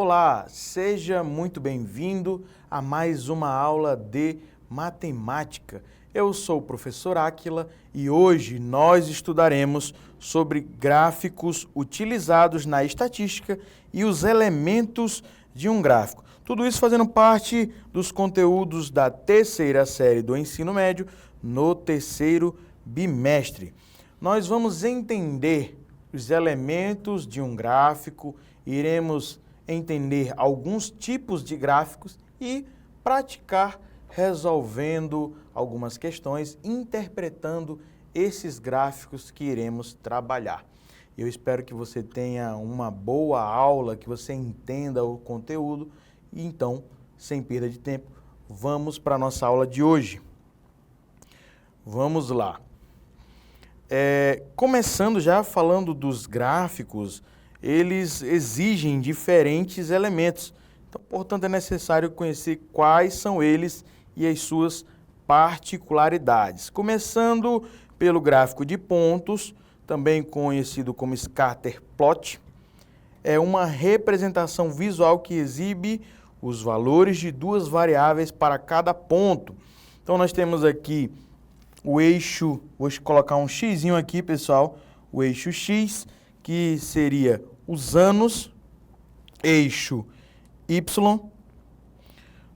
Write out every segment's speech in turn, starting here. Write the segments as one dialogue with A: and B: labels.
A: Olá, seja muito bem-vindo a mais uma aula de matemática. Eu sou o professor Áquila e hoje nós estudaremos sobre gráficos utilizados na estatística e os elementos de um gráfico. Tudo isso fazendo parte dos conteúdos da terceira série do ensino médio no terceiro bimestre. Nós vamos entender os elementos de um gráfico, iremos entender alguns tipos de gráficos e praticar resolvendo algumas questões, interpretando esses gráficos que iremos trabalhar. Eu espero que você tenha uma boa aula, que você entenda o conteúdo e então, sem perda de tempo, vamos para a nossa aula de hoje. Vamos lá. Começando já falando dos gráficos, eles exigem diferentes elementos. Então, portanto, é necessário conhecer quais são eles e as suas particularidades. Começando pelo gráfico de pontos, também conhecido como scatter plot, é uma representação visual que exibe os valores de duas variáveis para cada ponto. Então, nós temos aqui o eixo, vou colocar um xizinho aqui, pessoal, o eixo X, que seria os anos, eixo Y.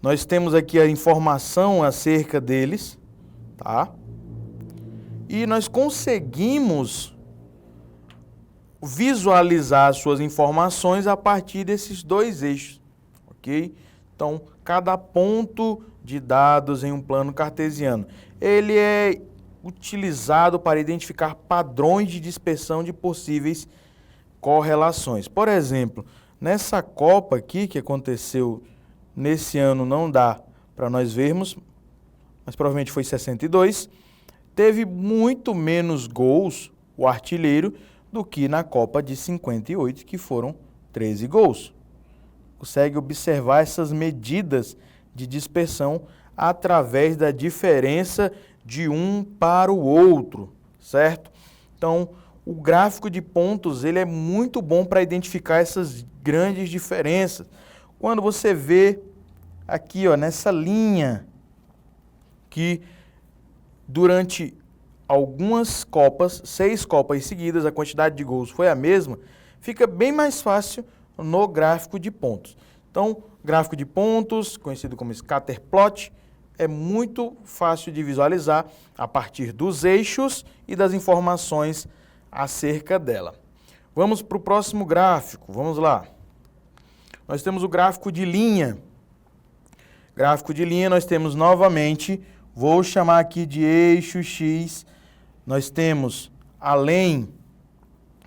A: Nós temos aqui a informação acerca deles, tá? E nós conseguimos visualizar as suas informações a partir desses dois eixos, ok? Então, cada ponto de dados em um plano cartesiano, ele é utilizado para identificar padrões de dispersão de possíveis correlações. Por exemplo, nessa Copa aqui, que aconteceu nesse ano, não dá para nós vermos, mas provavelmente foi 62, teve muito menos gols, o artilheiro, do que na Copa de 58, que foram 13 gols. Consegue observar essas medidas de dispersão através da diferença de um para o outro, certo? Então, o gráfico de pontos, ele é muito bom para identificar essas grandes diferenças. Quando você vê aqui, ó, nessa linha, que durante algumas Copas, 6 Copas seguidas, a quantidade de gols foi a mesma, fica bem mais fácil no gráfico de pontos. Então, gráfico de pontos, conhecido como scatter plot, é muito fácil de visualizar a partir dos eixos e das informações acerca dela. Vamos para o próximo gráfico, vamos lá. Nós temos o gráfico de linha. Gráfico de linha nós temos novamente, vou chamar aqui de eixo X, nós temos além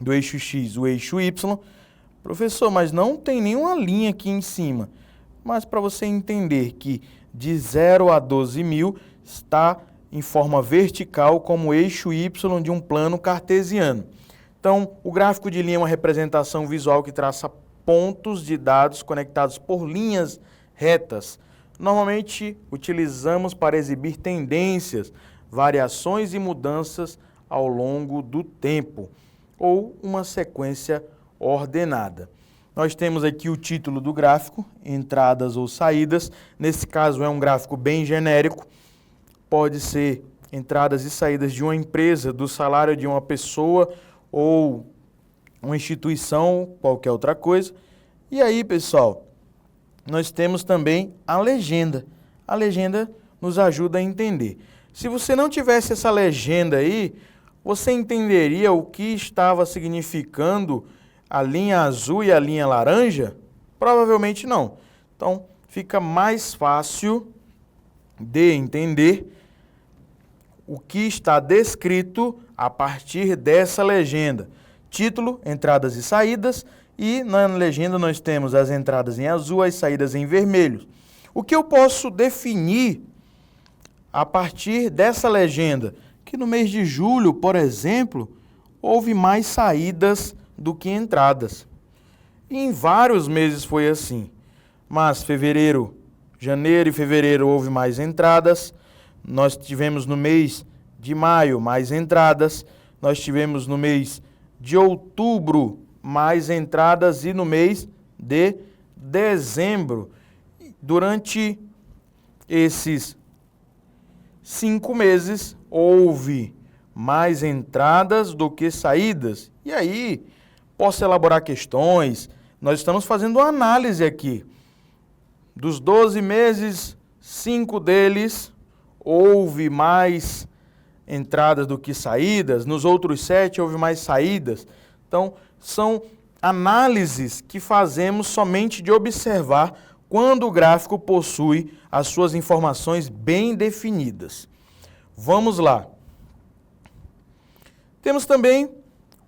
A: do eixo X o eixo Y. Professor, mas não tem nenhuma linha aqui em cima. Mas para você entender que de 0 a 12.000 está em forma vertical como eixo Y de um plano cartesiano. Então, o gráfico de linha é uma representação visual que traça pontos de dados conectados por linhas retas. Normalmente, utilizamos para exibir tendências, variações e mudanças ao longo do tempo, ou uma sequência ordenada. Nós temos aqui o título do gráfico, entradas ou saídas. Nesse caso é um gráfico bem genérico. Pode ser entradas e saídas de uma empresa, do salário de uma pessoa ou uma instituição, qualquer outra coisa. E aí, pessoal, nós temos também a legenda. A legenda nos ajuda a entender. Se você não tivesse essa legenda aí, você entenderia o que estava significando a linha azul e a linha laranja? Provavelmente não. Então, fica mais fácil de entender o que está descrito a partir dessa legenda. Título, entradas e saídas, e na legenda nós temos as entradas em azul, as saídas em vermelho. O que eu posso definir a partir dessa legenda? Que no mês de julho, por exemplo, houve mais saídas do que entradas. E em vários meses foi assim. Mas janeiro e fevereiro houve mais entradas. Nós tivemos no mês de maio mais entradas. Nós tivemos no mês de outubro mais entradas e no mês de dezembro. Durante esses 5 meses, houve mais entradas do que saídas. E aí, posso elaborar questões. Nós estamos fazendo uma análise aqui. Dos 12 meses, 5 deles houve mais entradas do que saídas. Nos outros 7 houve mais saídas. Então, são análises que fazemos somente de observar quando o gráfico possui as suas informações bem definidas. Vamos lá. Temos também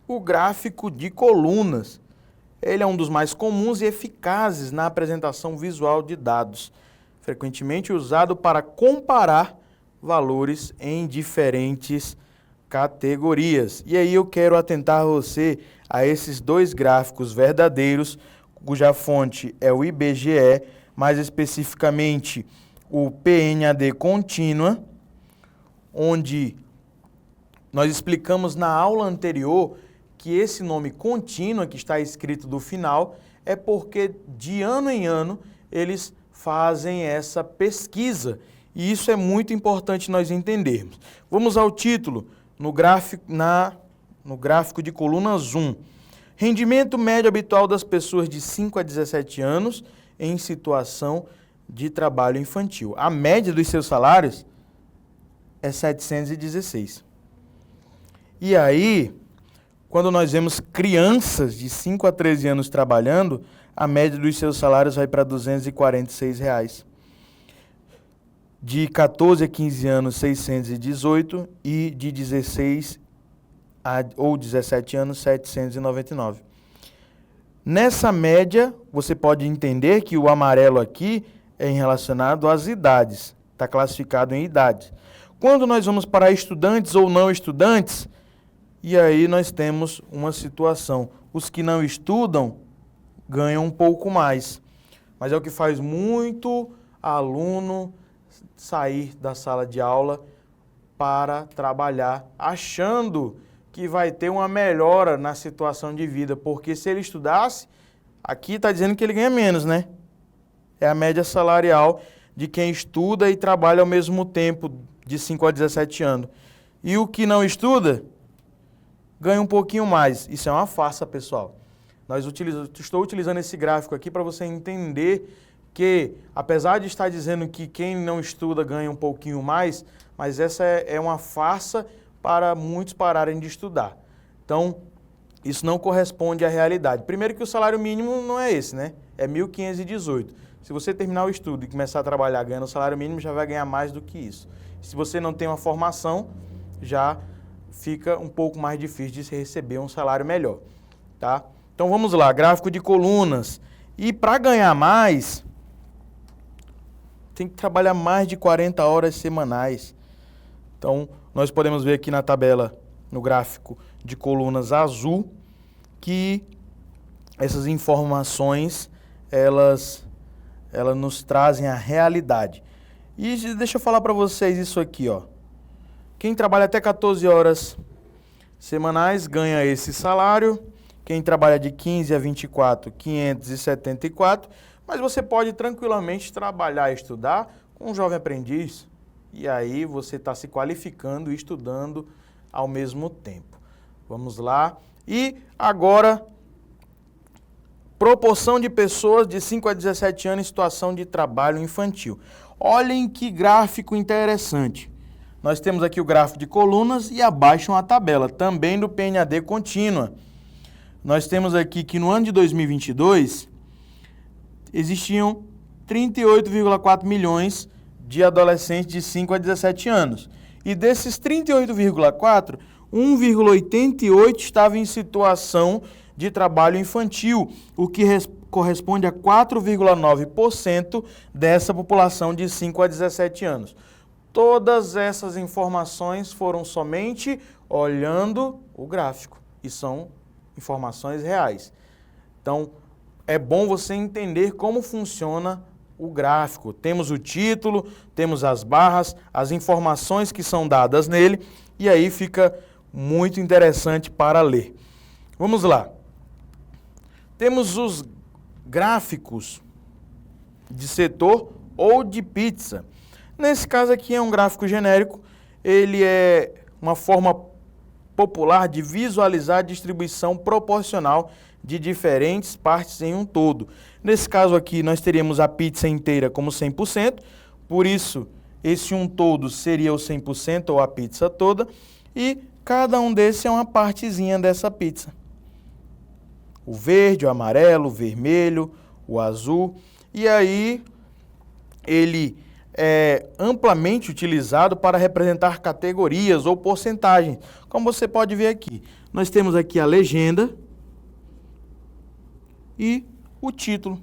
A: o gráfico de colunas. Ele é um dos mais comuns e eficazes na apresentação visual de dados, frequentemente usado para comparar valores em diferentes categorias. E aí eu quero atentar você a esses 2 gráficos verdadeiros, cuja fonte é o IBGE, mais especificamente o PNAD contínua, onde nós explicamos na aula anterior que esse nome contínua, que está escrito do final, é porque de ano em ano eles fazem essa pesquisa. E isso é muito importante nós entendermos. Vamos ao título, no gráfico de colunas 1. Rendimento médio habitual das pessoas de 5 a 17 anos em situação de trabalho infantil. A média dos seus salários é 716. E aí, quando nós vemos crianças de 5 a 13 anos trabalhando, a média dos seus salários vai para R$ 246. De 14 a 15 anos, 618 e de 16 ou 17 anos, 799. Nessa média, você pode entender que o amarelo aqui é relacionado às idades, está classificado em idades. Quando nós vamos para estudantes ou não estudantes, e aí nós temos uma situação. Os que não estudam ganham um pouco mais, mas é o que faz muito aluno sair da sala de aula para trabalhar, achando que vai ter uma melhora na situação de vida, porque se ele estudasse, aqui está dizendo que ele ganha menos, né? É a média salarial de quem estuda e trabalha ao mesmo tempo, de 5 a 17 anos. E o que não estuda, ganha um pouquinho mais. Isso é uma farsa, pessoal. Estou utilizando esse gráfico aqui para você entender que, apesar de estar dizendo que quem não estuda ganha um pouquinho mais, mas essa é uma farsa para muitos pararem de estudar. Então, isso não corresponde à realidade. Primeiro que o salário mínimo não é esse, né? É 1.518. Se você terminar o estudo e começar a trabalhar ganhando o salário mínimo, já vai ganhar mais do que isso. Se você não tem uma formação, já fica um pouco mais difícil de se receber um salário melhor, tá? Então vamos lá, gráfico de colunas. E para ganhar mais, tem que trabalhar mais de 40 horas semanais. Então, nós podemos ver aqui na tabela, no gráfico de colunas azul, que essas informações, elas nos trazem a realidade. E deixa eu falar para vocês isso aqui, ó. Quem trabalha até 14 horas semanais ganha esse salário. Quem trabalha de 15 a 24, 574. Mas você pode tranquilamente trabalhar e estudar com um jovem aprendiz. E aí você está se qualificando e estudando ao mesmo tempo. Vamos lá. E agora, proporção de pessoas de 5 a 17 anos em situação de trabalho infantil. Olhem que gráfico interessante. Nós temos aqui o gráfico de colunas e abaixo uma tabela, também do PNAD contínua. Nós temos aqui que no ano de 2022, existiam 38,4 milhões de adolescentes de 5 a 17 anos. E desses 38,4, 1,88 estava em situação de trabalho infantil, o que corresponde a 4,9% dessa população de 5 a 17 anos. Todas essas informações foram somente olhando o gráfico e são informações reais. Então, é bom você entender como funciona o gráfico. Temos o título, temos as barras, as informações que são dadas nele e aí fica muito interessante para ler. Vamos lá. Temos os gráficos de setor ou de pizza. Nesse caso aqui é um gráfico genérico, ele é uma forma popular de visualizar a distribuição proporcional de diferentes partes em um todo. Nesse caso aqui nós teríamos a pizza inteira como 100%, por isso esse um todo seria o 100% ou a pizza toda, e cada um desses é uma partezinha dessa pizza. O verde, o amarelo, o vermelho, o azul, e aí ele é amplamente utilizado para representar categorias ou porcentagens, como você pode ver aqui. Nós temos aqui a legenda e o título,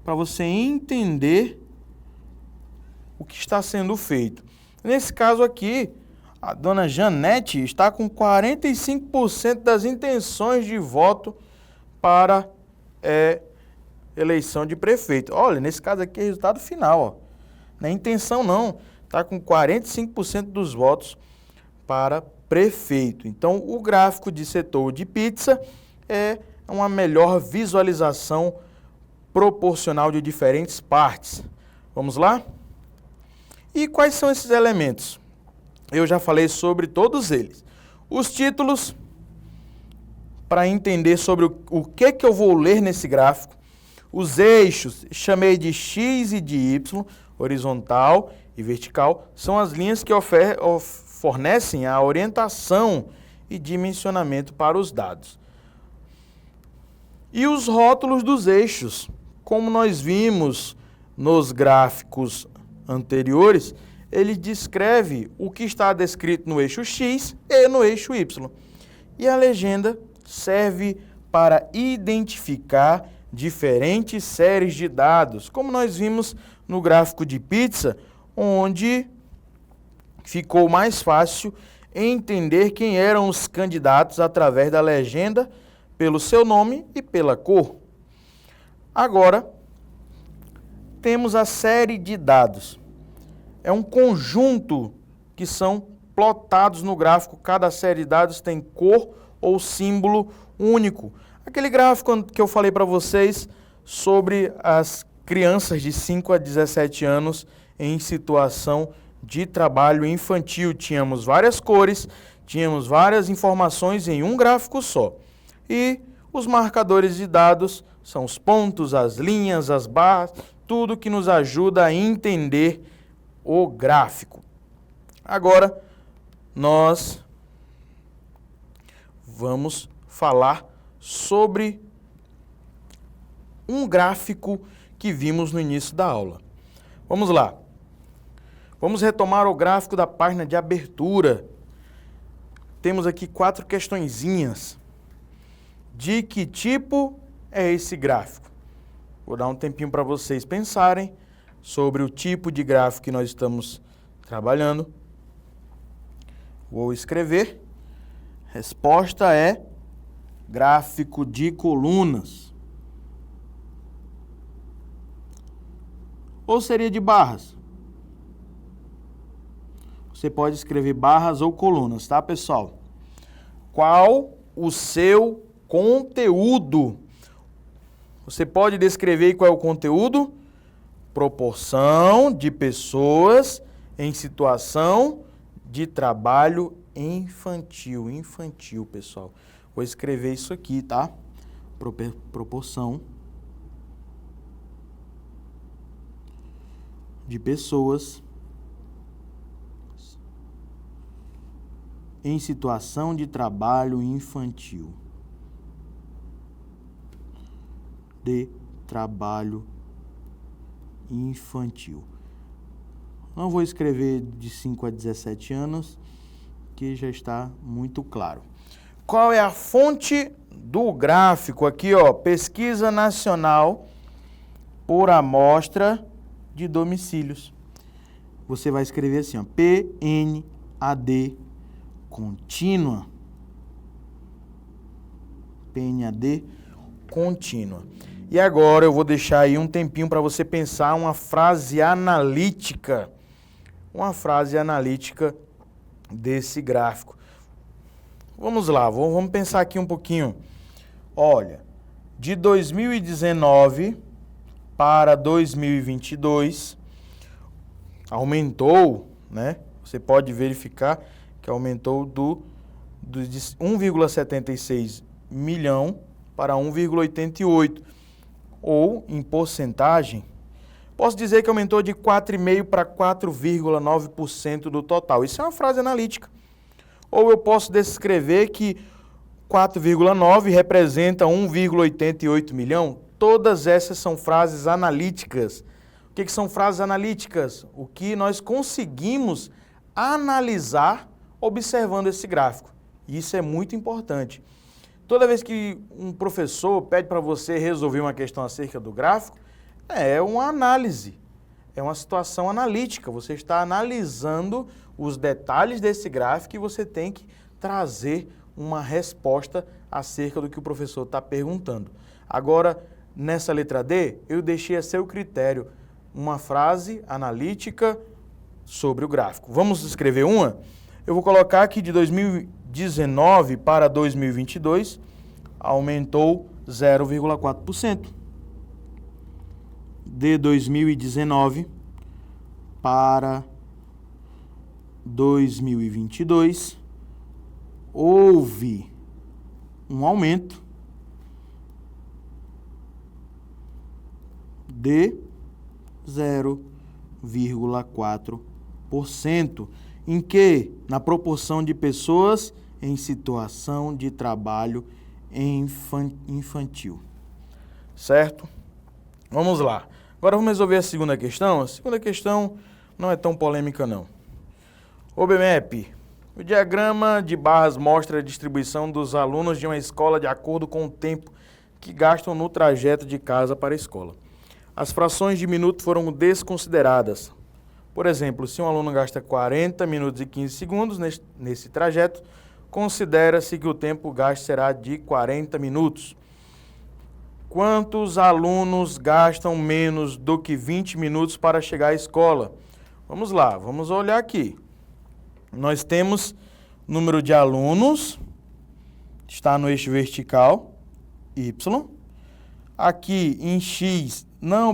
A: para você entender o que está sendo feito. Nesse caso aqui, a dona Janete está com 45% das intenções de voto para eleição de prefeito. Olha, nesse caso aqui é resultado final, ó. Não é intenção não, está com 45% dos votos para prefeito. Então, o gráfico de setor de pizza é uma melhor visualização proporcional de diferentes partes. Vamos lá? E quais são esses elementos? Eu já falei sobre todos eles. Os títulos, para entender sobre o que eu vou ler nesse gráfico. Os eixos, chamei de X e de Y, horizontal e vertical, são as linhas que fornecem a orientação e dimensionamento para os dados. E os rótulos dos eixos, como nós vimos nos gráficos anteriores, ele descreve o que está descrito no eixo X e no eixo Y. E a legenda serve para identificar diferentes séries de dados, como nós vimos no gráfico de pizza, onde ficou mais fácil entender quem eram os candidatos através da legenda, pelo seu nome e pela cor. Agora, temos a série de dados. É um conjunto que são plotados no gráfico. Cada série de dados tem cor ou símbolo único. Aquele gráfico que eu falei para vocês sobre as crianças de 5 a 17 anos em situação de trabalho infantil. Tínhamos várias cores, tínhamos várias informações em um gráfico só. E os marcadores de dados são os pontos, as linhas, as barras, tudo que nos ajuda a entender o gráfico. Agora, nós vamos falar sobre um gráfico que vimos no início da aula. Vamos lá. Vamos retomar o gráfico da página de abertura. Temos aqui 4 questõezinhas. De que tipo é esse gráfico? Vou dar um tempinho para vocês pensarem sobre o tipo de gráfico que nós estamos trabalhando. Vou escrever. Resposta é gráfico de colunas. Ou seria de barras? Você pode escrever barras ou colunas, tá, pessoal? Qual o seu conteúdo? Você pode descrever qual é o conteúdo? Proporção de pessoas em situação de trabalho infantil. Infantil, pessoal. Vou escrever isso aqui, tá? Proporção de pessoas em situação de trabalho infantil. De trabalho infantil. Não vou escrever de 5 a 17 anos, que já está muito claro. Qual é a fonte do gráfico? Aqui, ó, Pesquisa Nacional por Amostra de Domicílios. Você vai escrever assim, ó, PNAD contínua. PNAD contínua. E agora eu vou deixar aí um tempinho para você pensar uma frase analítica. Uma frase analítica desse gráfico. Vamos lá, vamos pensar aqui um pouquinho. Olha, de 2019 para 2022, aumentou, né? Você pode verificar que aumentou de 1,76 milhão para 1,88, ou em porcentagem, posso dizer que aumentou de 4,5% para 4,9% do total. Isso é uma frase analítica. Ou eu posso descrever que 4,9 representa 1,88 milhão. Todas essas são frases analíticas. O que são frases analíticas? O que nós conseguimos analisar observando esse gráfico. Isso é muito importante. Toda vez que um professor pede para você resolver uma questão acerca do gráfico, é uma análise, é uma situação analítica. Você está analisando os detalhes desse gráfico e você tem que trazer uma resposta acerca do que o professor está perguntando. Agora, nessa letra D, eu deixei a seu critério uma frase analítica sobre o gráfico. Vamos escrever uma? Eu vou colocar aqui de 2019 para 2022, aumentou 0,4%. De 2019 para 2022, houve um aumento de 0,4%. Em que? Na proporção de pessoas em situação de trabalho infantil. Certo? Vamos lá. Agora vamos resolver a segunda questão. A segunda questão não é tão polêmica, não. O BMEP. O diagrama de barras mostra a distribuição dos alunos de uma escola de acordo com o tempo que gastam no trajeto de casa para a escola. As frações de minuto foram desconsideradas. Por exemplo, se um aluno gasta 40 minutos e 15 segundos nesse trajeto, considera-se que o tempo gasto será de 40 minutos. Quantos alunos gastam menos do que 20 minutos para chegar à escola? Vamos lá, vamos olhar aqui. Nós temos número de alunos, está no eixo vertical, Y. Aqui em X,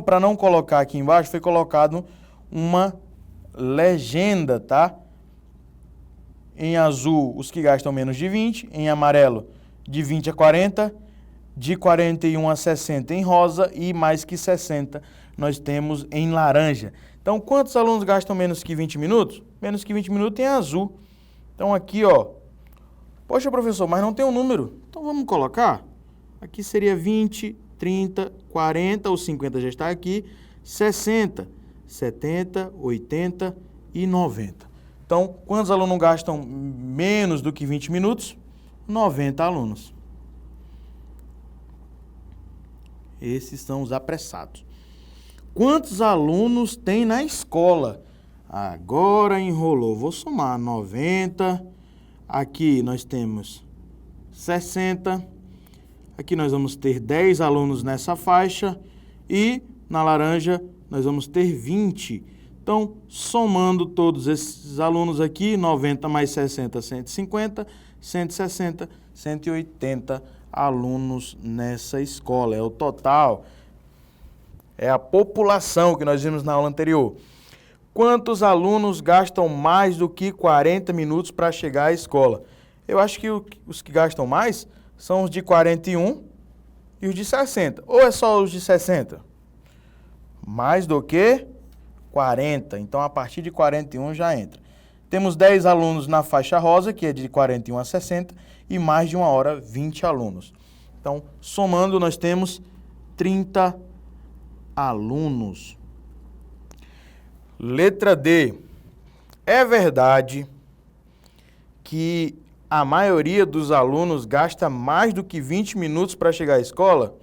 A: para não colocar aqui embaixo, foi colocado uma legenda, tá? Em azul, os que gastam menos de 20, em amarelo, de 20 a 40, de 41 a 60 em rosa e mais que 60 nós temos em laranja. Então, quantos alunos gastam menos que 20 minutos? Menos que 20 minutos em azul. Então, aqui, ó. Poxa, professor, mas não tem um número. Então, vamos colocar. Aqui seria 20, 30, 40, ou 50 já está aqui, 60, 70, 80 e 90. Então, quantos alunos gastam menos do que 20 minutos? 90 alunos. Esses são os apressados. Quantos alunos tem na escola? Agora enrolou. Vou somar 90. Aqui nós temos 60. Aqui nós vamos ter 10 alunos nessa faixa. E na laranja nós vamos ter 20. Então, somando todos esses alunos aqui, 90 mais 60, 150, 160, 180 alunos nessa escola. É o total, é a população que nós vimos na aula anterior. Quantos alunos gastam mais do que 40 minutos para chegar à escola? Eu acho que os que gastam mais são os de 41 e os de 60. Ou é só os de 60? Mais do que 40. Então, a partir de 41 já entra. Temos 10 alunos na faixa rosa, que é de 41 a 60, e mais de 1 hora, 20 alunos. Então, somando, nós temos 30 alunos. Letra D. É verdade que a maioria dos alunos gasta mais do que 20 minutos para chegar à escola?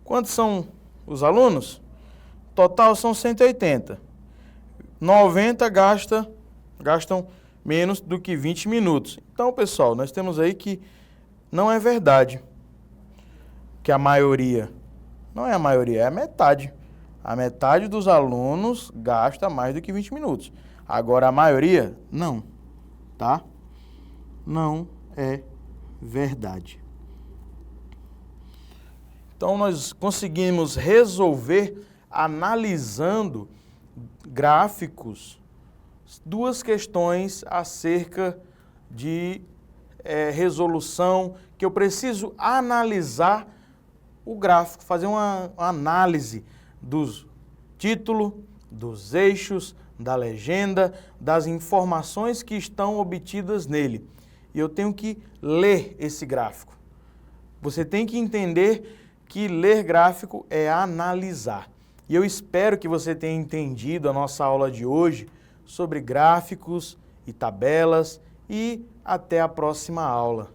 A: Quantos são os alunos? Total são 180. 90 gastam menos do que 20 minutos. Então, pessoal, nós temos aí que não é verdade que a maioria, não é a maioria, é a metade. A metade dos alunos gasta mais do que 20 minutos. Agora, a maioria, não, tá? Não é verdade. Então, nós conseguimos resolver analisando gráficos duas questões acerca de resolução, que eu preciso analisar o gráfico, fazer uma análise dos títulos, dos eixos, da legenda, das informações que estão obtidas nele. E eu tenho que ler esse gráfico. Você tem que entender que ler gráfico é analisar. E eu espero que você tenha entendido a nossa aula de hoje sobre gráficos e tabelas e até a próxima aula.